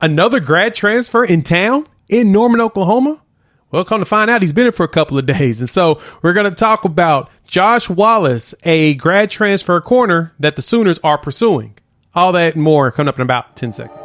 Another grad transfer in town in Norman, Oklahoma? Well, come to find out, he's been here for a couple of days. And so we're going to talk about Josh Wallace, a grad transfer corner that the Sooners are pursuing. All that and more coming up in about 10 seconds.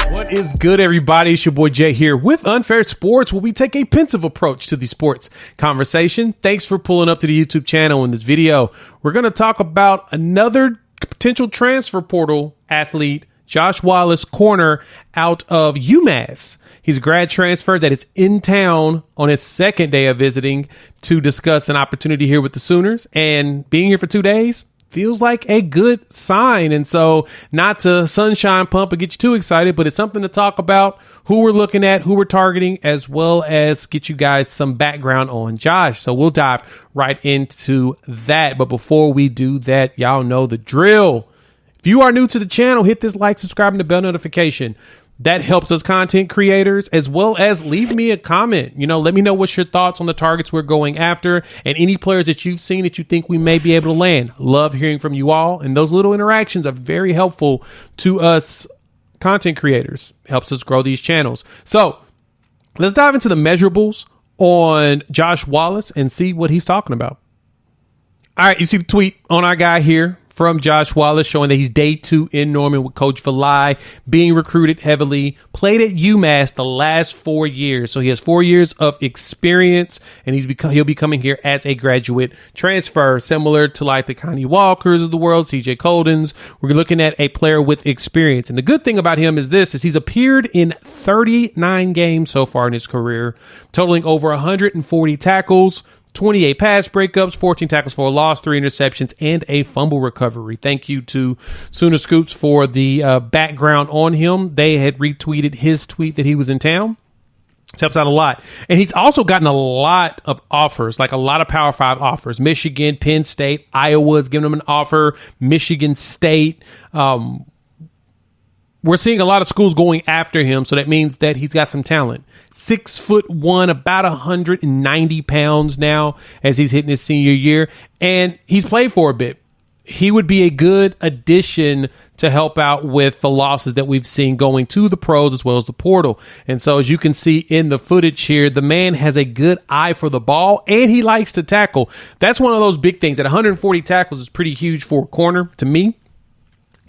What is good, everybody? It's your boy Jay here with Unfair Sports, where we take a pensive approach to the sports conversation. Thanks for pulling up to the YouTube channel. In this video, we're going to talk about another potential transfer portal athlete, Josh Wallace, corner out of UMASS. He's a grad transfer that is in town on his second day of visiting to discuss an opportunity here with the Sooners. And being here for 2 days feels like a good sign. And so not to sunshine pump and get you too excited, but it's something to talk about, who we're looking at, who we're targeting, as well as get you guys some background on Josh. So we'll dive right into that. But before we do that, y'all know the drill. If you are new to the channel, hit this like, subscribe, and the bell notification. That helps us content creators, as well as leave me a comment. Let me know what's your thoughts on the targets we're going after and any players that you've seen that you think we may be able to land. Love hearing from you all. And those little interactions are very helpful to us content creators. Helps us grow these channels. So let's dive into the measurables on Josh Wallace and see what he's talking about. All right, you see the tweet on our guy here from Josh Wallace showing that he's day 2 in Norman with Coach Valai, being recruited heavily, played at UMass the last 4 years. So he has 4 years of experience, and he'll be coming here as a graduate transfer, similar to like the Connie Walkers of the world, CJ Coldens. We're looking at a player with experience. And the good thing about him is he's appeared in 39 games so far in his career, totaling over 140 tackles, 28 pass breakups, 14 tackles for a loss, 3 interceptions, and a fumble recovery. Thank you to Sooner Scoops for the background on him. They had retweeted his tweet that he was in town. This helps out a lot. And he's also gotten a lot of offers, like a lot of Power 5 offers. Michigan, Penn State, Iowa's giving him an offer, Michigan State. We're seeing a lot of schools going after him, so that means that he's got some talent. 6'1", about 190 pounds now as he's hitting his senior year, and he's played for a bit. He would be a good addition to help out with the losses that we've seen going to the pros as well as the portal. And so as you can see in the footage here, the man has a good eye for the ball, and he likes to tackle. That's one of those big things. That 140 tackles is pretty huge for a corner to me.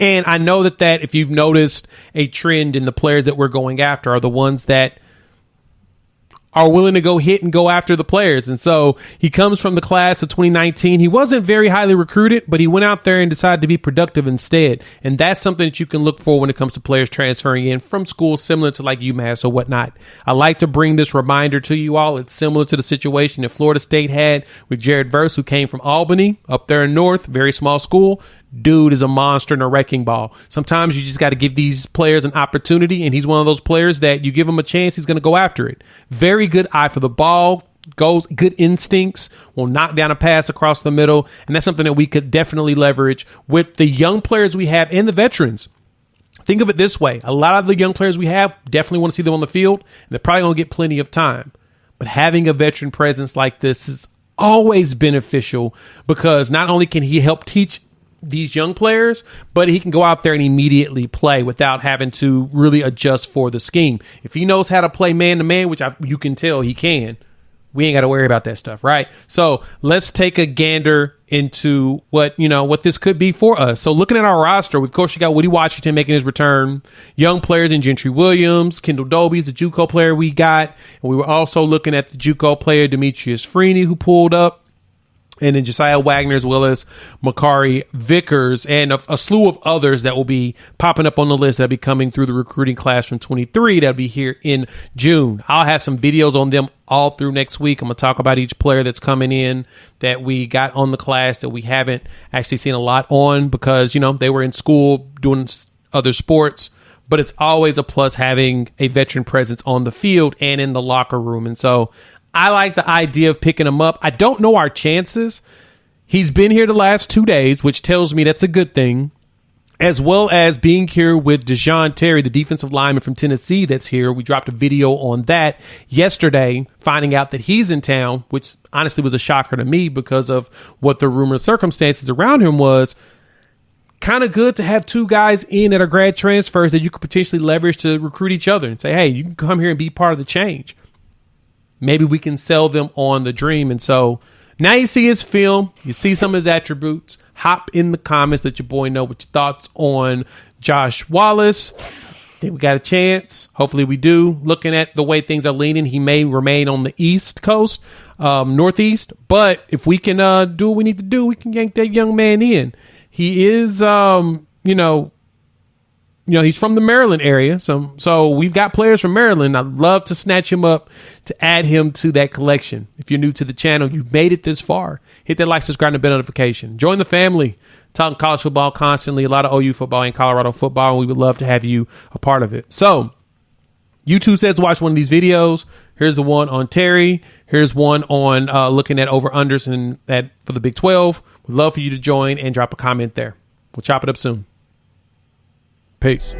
And I know that if you've noticed a trend in the players that we're going after are the ones that are willing to go hit and go after the players. And so he comes from the class of 2019. He wasn't very highly recruited, but he went out there and decided to be productive instead. And that's something that you can look for when it comes to players transferring in from schools similar to like UMass or whatnot. I like to bring this reminder to you all. It's similar to the situation that Florida State had with Jared Verse, who came from Albany up there in North, very small school. Dude is a monster and a wrecking ball. Sometimes you just got to give these players an opportunity, and he's one of those players that you give him a chance, he's going to go after it. Very good eye for the ball, goes good instincts, will knock down a pass across the middle, and that's something that we could definitely leverage with the young players we have and the veterans. Think of it this way. A lot of the young players we have definitely want to see them on the field, and they're probably going to get plenty of time. But having a veteran presence like this is always beneficial, because not only can he help teach these young players, but he can go out there and immediately play without having to really adjust for the scheme. If he knows how to play man-to-man, which you can tell he can, we ain't got to worry about that stuff, right? So let's take a gander into what this could be for us. So looking at our roster, of course, you got Woody Washington making his return, young players in Gentry Williams, Kendall Doby's the JUCO player we got, and we were also looking at the JUCO player Demetrius Freeney, who pulled up, and then Josiah Wagner, as well as Makari Vickers, and a slew of others that will be popping up on the list that'll be coming through the recruiting class from 23 that'll be here in June. I'll have some videos on them all through next week. I'm going to talk about each player that's coming in that we got on the class that we haven't actually seen a lot on because, they were in school doing other sports. But it's always a plus having a veteran presence on the field and in the locker room. And so I like the idea of picking him up. I don't know our chances. He's been here the last 2 days, which tells me that's a good thing. as well as being here with Dejon Terry, the defensive lineman from Tennessee that's here. We dropped a video on that yesterday, finding out that he's in town, which honestly was a shocker to me because of what the rumored circumstances around him was. Kind of good to have two guys in that are grad transfers that you could potentially leverage to recruit each other and say, hey, you can come here and be part of the change. Maybe we can sell them on the dream. And so now you see his film, you see some of his attributes. Hop in the comments, let your boy know what your thoughts on Josh Wallace. Think we got a chance? Hopefully we do. Looking at the way things are leaning, he may remain on the East Coast, Northeast. But if we can do what we need to do, we can yank that young man in. He is, he's from the Maryland area. So we've got players from Maryland. I'd love to snatch him up to add him to that collection. If you're new to the channel, you've made it this far, hit that like, subscribe, and bell notification. Join the family. Talking college football constantly, a lot of OU football and Colorado football, and we would love to have you a part of it. So YouTube says watch one of these videos. Here's the one on Terry. Here's one on looking at over-unders for the Big 12. We'd love for you to join and drop a comment there. We'll chop it up soon. Peace.